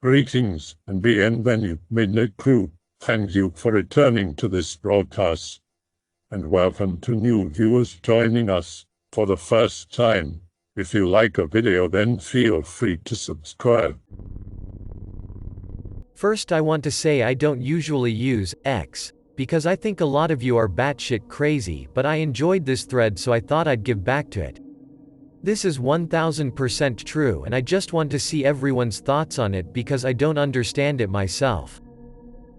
Greetings and bienvenue, midnight crew. Thank you for returning to this broadcast, and welcome to new viewers joining us for the first time. If you like a video, then feel free to subscribe. First, I want to say I don't usually use X, because I think a lot of you are batshit crazy, but I enjoyed this thread, so I thought I'd give back to it. This is 1000% true, and I just want to see everyone's thoughts on it because I don't understand it myself.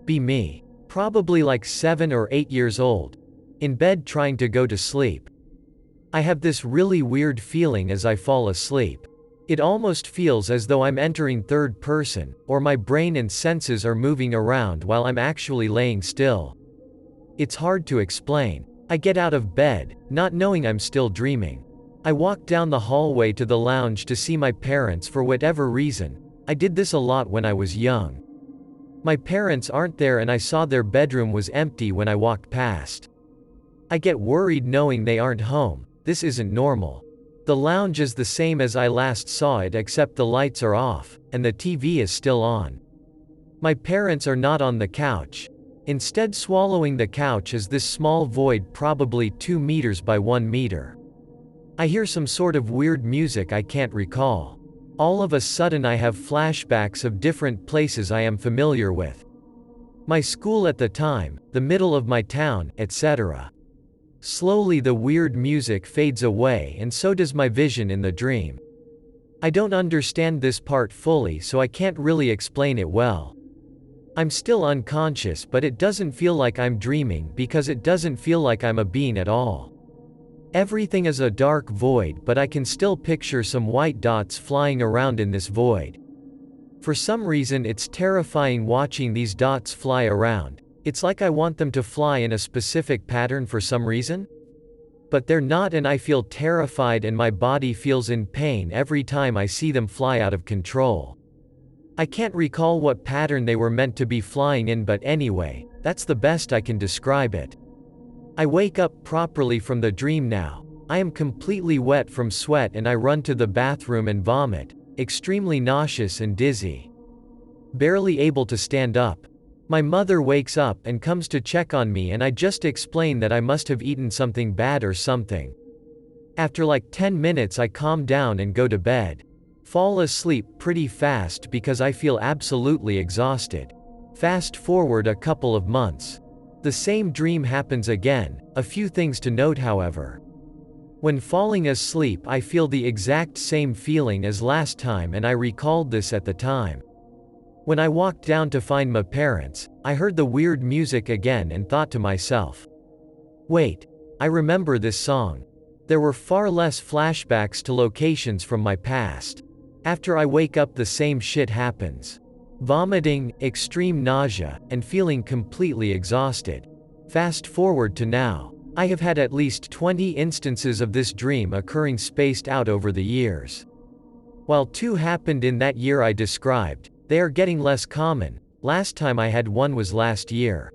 Be me. Probably like 7 or 8 years old. In bed trying to go to sleep. I have this really weird feeling as I fall asleep. It almost feels as though I'm entering third person, or my brain and senses are moving around while I'm actually laying still. It's hard to explain. I get out of bed, not knowing I'm still dreaming. I walk down the hallway to the lounge to see my parents for whatever reason. I did this a lot when I was young. My parents aren't there and I saw their bedroom was empty when I walked past. I get worried knowing they aren't home. This isn't normal. The lounge is the same as I last saw it, except the lights are off, and the TV is still on. My parents are not on the couch. Instead, swallowing the couch is this small void, probably 2 meters by 1 meter. I hear some sort of weird music I can't recall. All of a sudden I have flashbacks of different places I am familiar with. My school at the time, the middle of my town, etc. Slowly the weird music fades away, and so does my vision in the dream. I don't understand this part fully, so I can't really explain it well. I'm still unconscious, but it doesn't feel like I'm dreaming because it doesn't feel like I'm a being at all. Everything is a dark void, but I can still picture some white dots flying around in this void. For some reason it's terrifying watching these dots fly around. It's like I want them to fly in a specific pattern for some reason. But they're not, and I feel terrified and my body feels in pain every time I see them fly out of control. I can't recall what pattern they were meant to be flying in, but anyway, that's the best I can describe it. I wake up properly from the dream now. I am completely wet from sweat and I run to the bathroom and vomit, extremely nauseous and dizzy. Barely able to stand up. My mother wakes up and comes to check on me, and I just explain that I must have eaten something bad or something. After like 10 minutes I calm down and go to bed. Fall asleep pretty fast because I feel absolutely exhausted. Fast forward a couple of months. The same dream happens again. A few things to note, however. When falling asleep I feel the exact same feeling as last time, and I recalled this at the time. When I walked down to find my parents, I heard the weird music again and thought to myself, wait, I remember this song. There were far less flashbacks to locations from my past. After I wake up the same shit happens. Vomiting, extreme nausea, and feeling completely exhausted. Fast forward to now. I have had at least 20 instances of this dream occurring spaced out over the years. While 2 happened in that year I described, they are getting less common. Last time I had one was last year.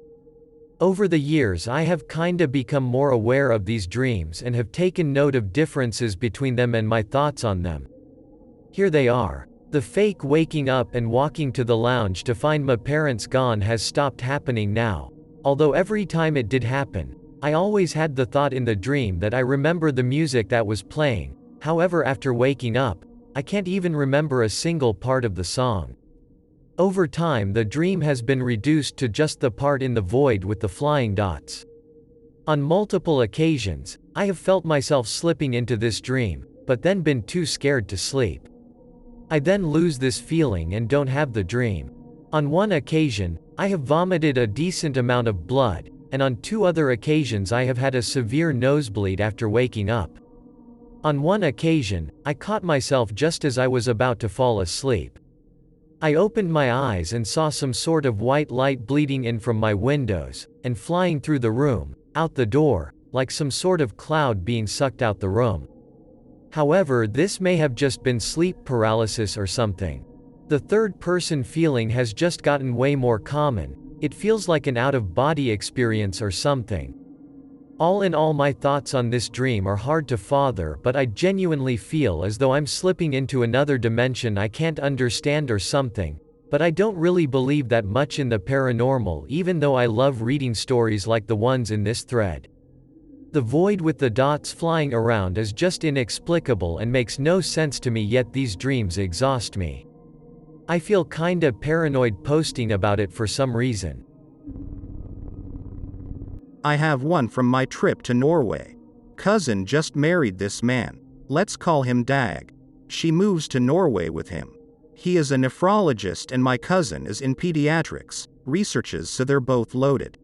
Over the years I have kinda become more aware of these dreams and have taken note of differences between them and my thoughts on them. Here they are. The fake waking up and walking to the lounge to find my parents gone has stopped happening now. Although every time it did happen, I always had the thought in the dream that I remember the music that was playing. However, after waking up, I can't even remember a single part of the song. Over time the dream has been reduced to just the part in the void with the flying dots. On multiple occasions, I have felt myself slipping into this dream, but then been too scared to sleep. I then lose this feeling and don't have the dream. On one occasion, I have vomited a decent amount of blood, and on 2 other occasions I have had a severe nosebleed after waking up. On one occasion, I caught myself just as I was about to fall asleep. I opened my eyes and saw some sort of white light bleeding in from my windows, and flying through the room, out the door, like some sort of cloud being sucked out the room. However, this may have just been sleep paralysis or something. The third-person feeling has just gotten way more common. It feels like an out-of-body experience or something. All in all, my thoughts on this dream are hard to father, but I genuinely feel as though I'm slipping into another dimension I can't understand or something, But I don't really believe that much in the paranormal, even though I love reading stories like the ones in this thread. The void with the dots flying around is just inexplicable and makes no sense to me, yet these dreams exhaust me. I feel kinda paranoid posting about it for some reason. I have one from my trip to Norway. Cousin just married this man. Let's call him Dag. She moves to Norway with him. He is a nephrologist and my cousin is in pediatrics, researches, so they're both loaded.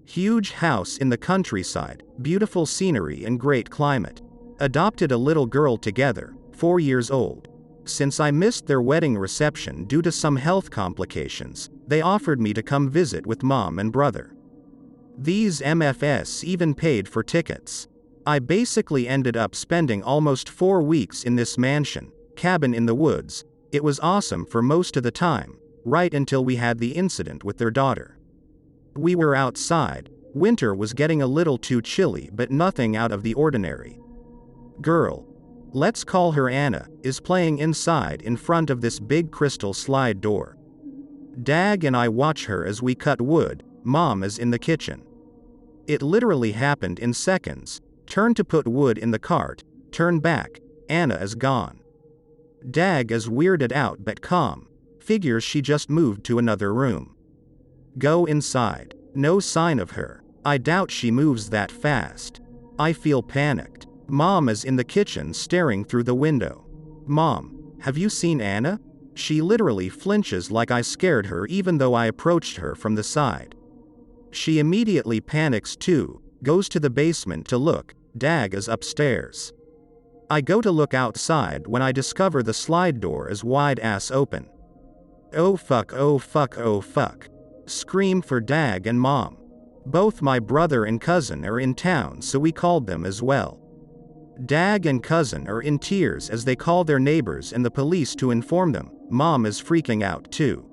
Huge house in the countryside, beautiful scenery and great climate. Adopted a little girl together, 4 years old. Since I missed their wedding reception due to some health complications, they offered me to come visit with mom and brother. These MFs even paid for tickets. I basically ended up spending almost 4 weeks in this mansion, cabin in the woods. It was awesome for most of the time, right until we had the incident with their daughter. We were outside. Winter was getting a little too chilly, but nothing out of the ordinary. Girl, let's call her Anna, is playing inside in front of this big crystal slide door. Dag and I watch her as we cut wood. Mom is in the kitchen. It literally happened in seconds. Turn to put wood in the cart, turn back, Anna is gone. Dag is weirded out but calm, figures she just moved to another room. Go inside, no sign of her. I doubt she moves that fast. I feel panicked. Mom is in the kitchen staring through the window. Mom, have you seen Anna? She literally flinches like I scared her even though I approached her from the side. She immediately panics too, goes to the basement to look. Dag is upstairs. I go to look outside when I discover the slide door is wide ass open. Oh fuck, oh fuck, oh fuck. Scream for Dag and Mom. Both my brother and cousin are in town, so we called them as well. Dag and cousin are in tears as they call their neighbors and the police to inform them. Mom is freaking out too.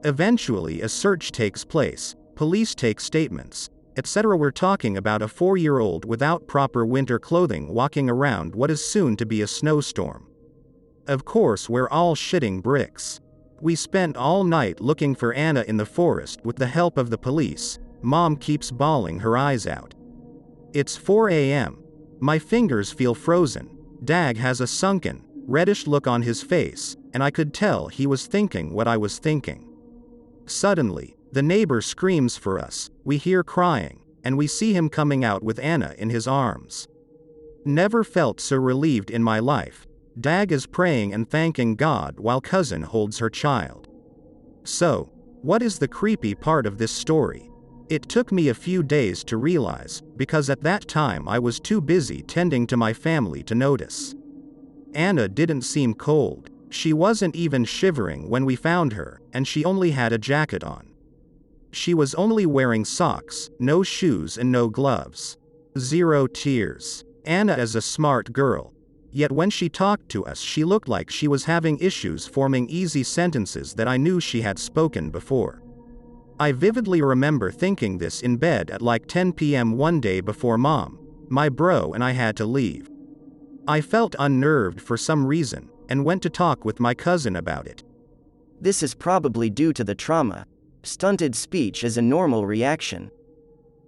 Eventually a search takes place, police take statements, etc. We're talking about a 4-year-old without proper winter clothing walking around what is soon to be a snowstorm. Of course we're all shitting bricks. We spent all night looking for Anna in the forest with the help of the police. Mom keeps bawling her eyes out. It's 4 a.m. My fingers feel frozen. Dag has a sunken, reddish look on his face, and I could tell he was thinking what I was thinking. Suddenly, the neighbor screams for us. We hear crying, and we see him coming out with Anna in his arms. Never felt so relieved in my life. Dag is praying and thanking God while cousin holds her child. So, what is the creepy part of this story? It took me a few days to realize, because at that time I was too busy tending to my family to notice. Anna didn't seem cold. She wasn't even shivering when we found her, and she only had a jacket on. She was only wearing socks, no shoes and no gloves. 0 tears. Anna is a smart girl. Yet when she talked to us she looked like she was having issues forming easy sentences that I knew she had spoken before. I vividly remember thinking this in bed at like 10 p.m. one day before Mom, my bro and I had to leave. I felt unnerved for some reason, and went to talk with my cousin about it. This is probably due to the trauma. Stunted speech is a normal reaction.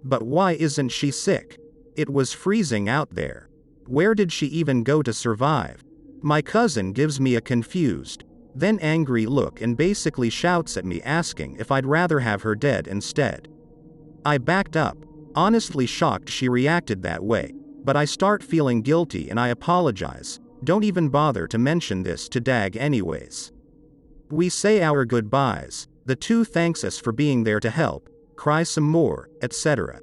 But why isn't she sick? It was freezing out there. Where did she even go to survive? My cousin gives me a confused, then angry look and basically shouts at me asking if I'd rather have her dead instead. I backed up, honestly shocked she reacted that way, but I start feeling guilty and I apologize. Don't even bother to mention this to Dag anyways. We say our goodbyes, the two thanks us for being there to help, cry some more, etc.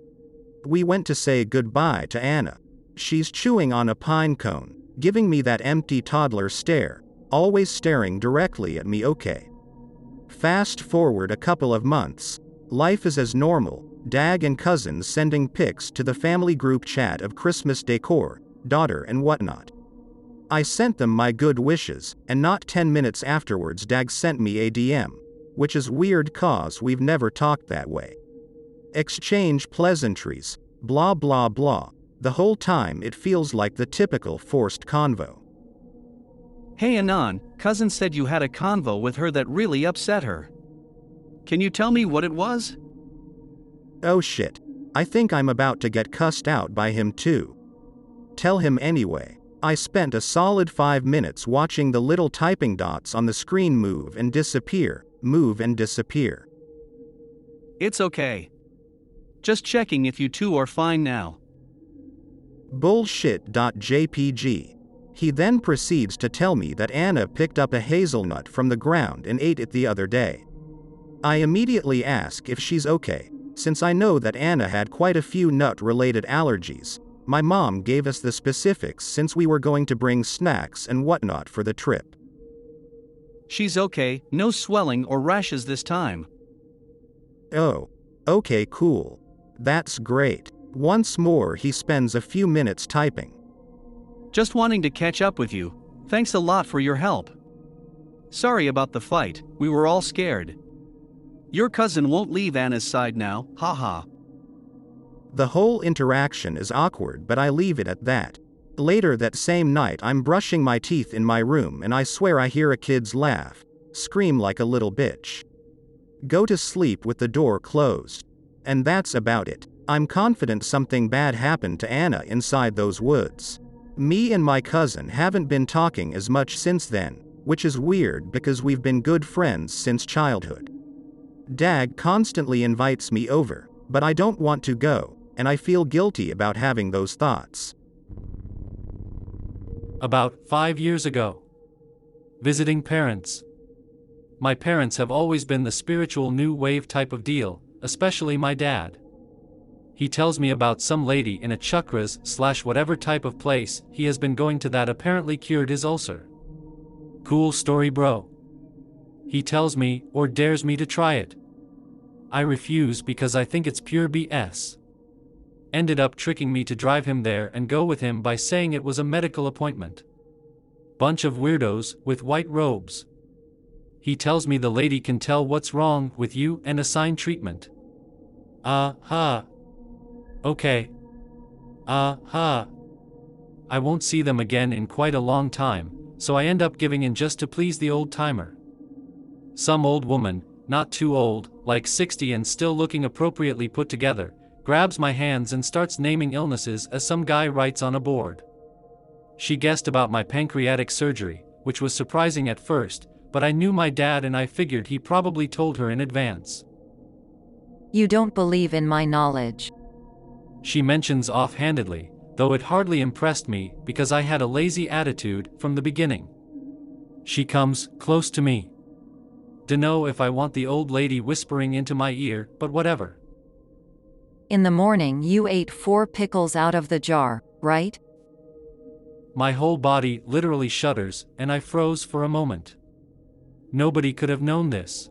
We went to say goodbye to Anna. She's chewing on a pine cone, giving me that empty toddler stare, always staring directly at me. Okay. Fast forward a couple of months. Life is as normal, Dag and cousins sending pics to the family group chat of Christmas decor, daughter and whatnot. I sent them my good wishes, and not 10 minutes afterwards Dag sent me a DM, which is weird cause we've never talked that way. Exchange pleasantries, blah blah blah. The whole time it feels like the typical forced convo. Hey Anon, cousin said you had a convo with her that really upset her. Can you tell me what it was? Oh shit. I think I'm about to get cussed out by him too. Tell him anyway. I spent a solid 5 minutes watching the little typing dots on the screen move and disappear, move and disappear. It's okay. Just checking if you two are fine now. Bullshit.jpg. He then proceeds to tell me that Anna picked up a hazelnut from the ground and ate it the other day. I immediately ask if she's okay, since I know that Anna had quite a few nut-related allergies. My mom gave us the specifics since we were going to bring snacks and whatnot for the trip. She's okay, no swelling or rashes this time. Oh. Okay, cool. That's great. Once more he spends a few minutes typing. Just wanting to catch up with you. Thanks a lot for your help. Sorry about the fight, we were all scared. Your cousin won't leave Anna's side now, haha. The whole interaction is awkward, but I leave it at that. Later that same night I'm brushing my teeth in my room and I swear I hear a kid's laugh, scream like a little bitch. Go to sleep with the door closed. And that's about it. I'm confident something bad happened to Anna inside those woods. Me and my cousin haven't been talking as much since then, which is weird because we've been good friends since childhood. Dag constantly invites me over, but I don't want to go, and I feel guilty about having those thoughts. About 5 years ago. Visiting parents. My parents have always been the spiritual new wave type of deal, especially my dad. He tells me about some lady in a chakras/whatever type of place he has been going to that apparently cured his ulcer. Cool story, bro. He tells me, or dares me to try it. I refuse because I think it's pure BS. Ended up tricking me to drive him there and go with him by saying it was a medical appointment. Bunch of weirdos with white robes. He tells me the lady can tell what's wrong with you and assign treatment. Okay. I won't see them again in quite a long time, so I end up giving in just to please the old timer. Some old woman, not too old, like 60 and still looking appropriately put together, grabs my hands and starts naming illnesses as some guy writes on a board. She guessed about my pancreatic surgery, which was surprising at first, but I knew my dad and I figured he probably told her in advance. You don't believe in my knowledge. She mentions offhandedly, though it hardly impressed me because I had a lazy attitude from the beginning. She comes close to me. Dunno if I want the old lady whispering into my ear, but whatever. In the morning you ate 4 pickles out of the jar, right? My whole body literally shudders, and I froze for a moment. Nobody could have known this.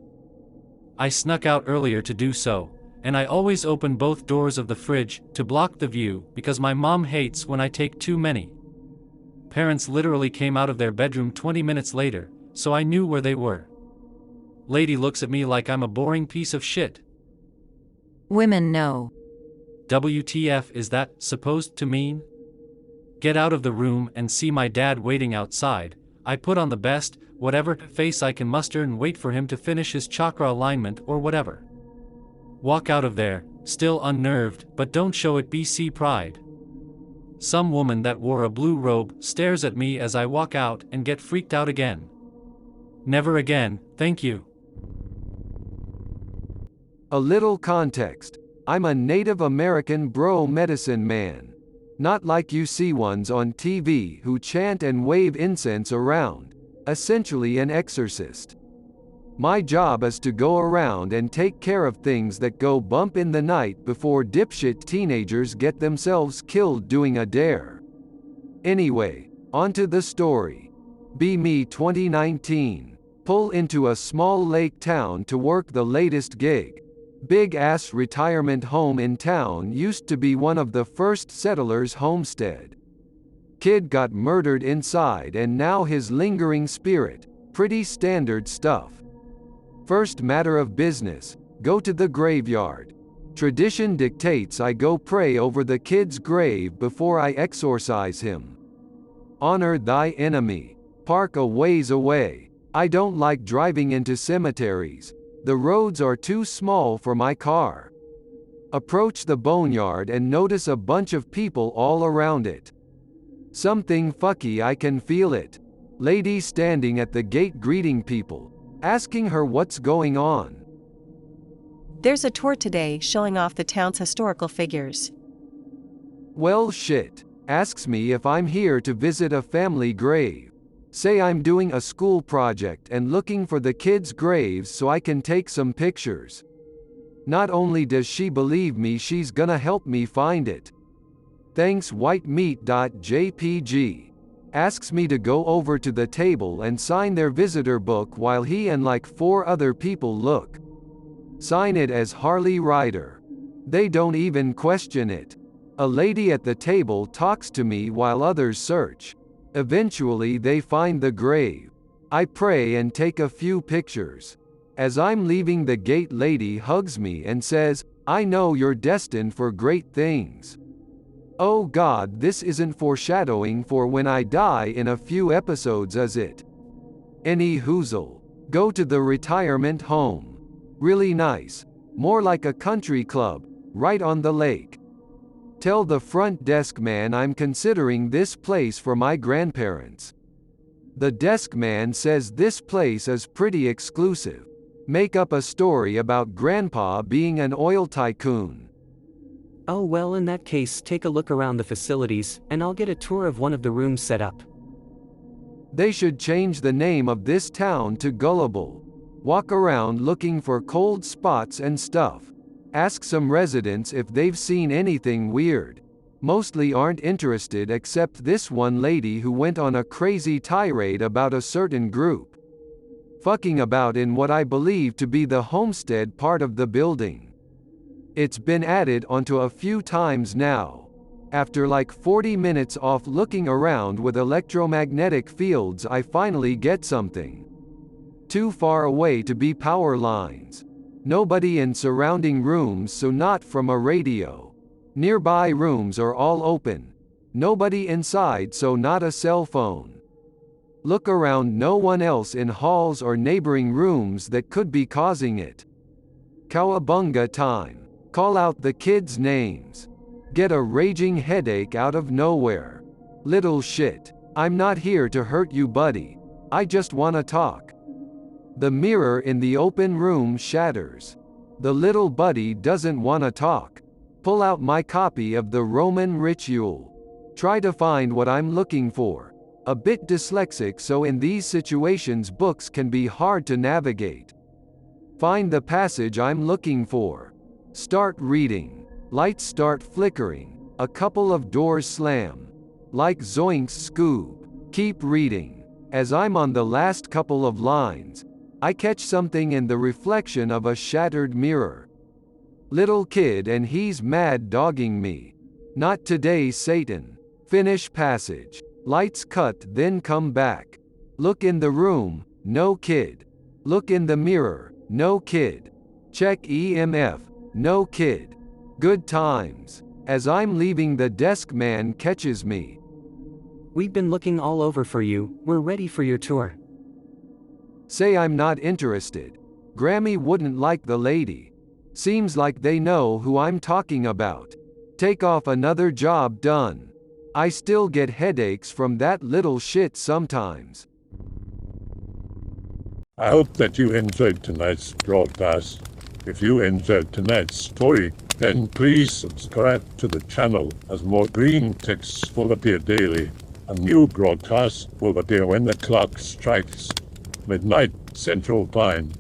I snuck out earlier to do so, and I always open both doors of the fridge to block the view because my mom hates when I take too many. Parents literally came out of their bedroom 20 minutes later, so I knew where they were. Lady looks at me like I'm a boring piece of shit. Women know. WTF is that supposed to mean? Get out of the room and see my dad waiting outside. I put on the best, whatever face I can muster and wait for him to finish his chakra alignment or whatever. Walk out of there, still unnerved, but don't show it BC pride. Some woman that wore a blue robe stares at me as I walk out and get freaked out again. Never again, thank you. A little context. I'm a Native American bro medicine man. Not like you see ones on TV who chant and wave incense around. Essentially an exorcist. My job is to go around and take care of things that go bump in the night before dipshit teenagers get themselves killed doing a dare. Anyway, onto the story. Be me 2019. Pull into a small lake town to work the latest gig. Big ass retirement home in town used to be one of the first settlers' homestead. Kid got murdered inside and now his lingering spirit. Pretty standard stuff. First matter of business, go to the graveyard. Tradition dictates I go pray over the kid's grave before I exorcise him. Honor thy enemy. park a ways away. I don't like driving into cemeteries. The roads are too small for my car. Approach the boneyard and notice a bunch of people all around it. Something fucky, I can feel it. Lady standing at the gate greeting people, asking her what's going on. There's a tour today showing off the town's historical figures. Well shit. Asks me if I'm here to visit a family grave. Say I'm doing a school project and looking for the kids' graves so I can take some pictures. Not only does she believe me, she's gonna help me find it. Thanks whitemeat.jpg. Asks me to go over to the table and sign their visitor book while he and like 4 other people look. Sign it as Harley Ryder. They don't even question it. A lady at the table talks to me while others search. Eventually they find the grave. I pray and take a few pictures. As I'm leaving, the gate lady hugs me and says, "I know you're destined for great things." Oh God, this isn't foreshadowing for when I die in a few episodes, is it? Any hoozle. Go to the retirement home. Really nice. More like a country club, right on the lake. Tell the front desk man I'm considering this place for my grandparents. The desk man says this place is pretty exclusive. Make up a story about grandpa being an oil tycoon. Oh well, in that case, take a look around the facilities, and I'll get a tour of one of the rooms set up. They should change the name of this town to Gullible. Walk around looking for cold spots and stuff. Ask some residents if they've seen anything weird. Mostly aren't interested except this one lady who went on a crazy tirade about a certain group. Fucking about in what I believe to be the homestead part of the building. It's been added onto a few times now. After like 40 minutes off looking around with electromagnetic fields, I finally get something. Too far away to be power lines. Nobody in surrounding rooms, so not from a radio. Nearby rooms are all open. Nobody inside, so not a cell phone. Look around, no one else in halls or neighboring rooms that could be causing it. Cowabunga time. Call out the kids' names. Get a raging headache out of nowhere. Little shit. I'm not here to hurt you, buddy. I just wanna talk. The mirror in the open room shatters. The little buddy doesn't wanna talk. Pull out my copy of the Roman Ritual. Try to find what I'm looking for. A bit dyslexic, so in these situations books can be hard to navigate. Find the passage I'm looking for. Start reading. Lights start flickering. A couple of doors slam. Like Zoink's Scoob. Keep reading. As I'm on the last couple of lines, I catch something in the reflection of a shattered mirror. Little kid and he's mad dogging me. Not today, Satan. Finish passage. Lights cut, then come back. Look in the room, no kid. Look in the mirror, no kid. Check EMF, no kid. Good times. As I'm leaving, the desk man catches me. We've been looking all over for you, we're ready for your tour. Say I'm not interested. Grammy wouldn't like the lady. Seems like they know who I'm talking about. Take off, another job done. I still get headaches from that little shit sometimes. I hope that you enjoyed tonight's broadcast. If you enjoyed tonight's story, then please subscribe to the channel, as more green texts will appear daily. A new broadcast will appear when the clock strikes midnight Central Time.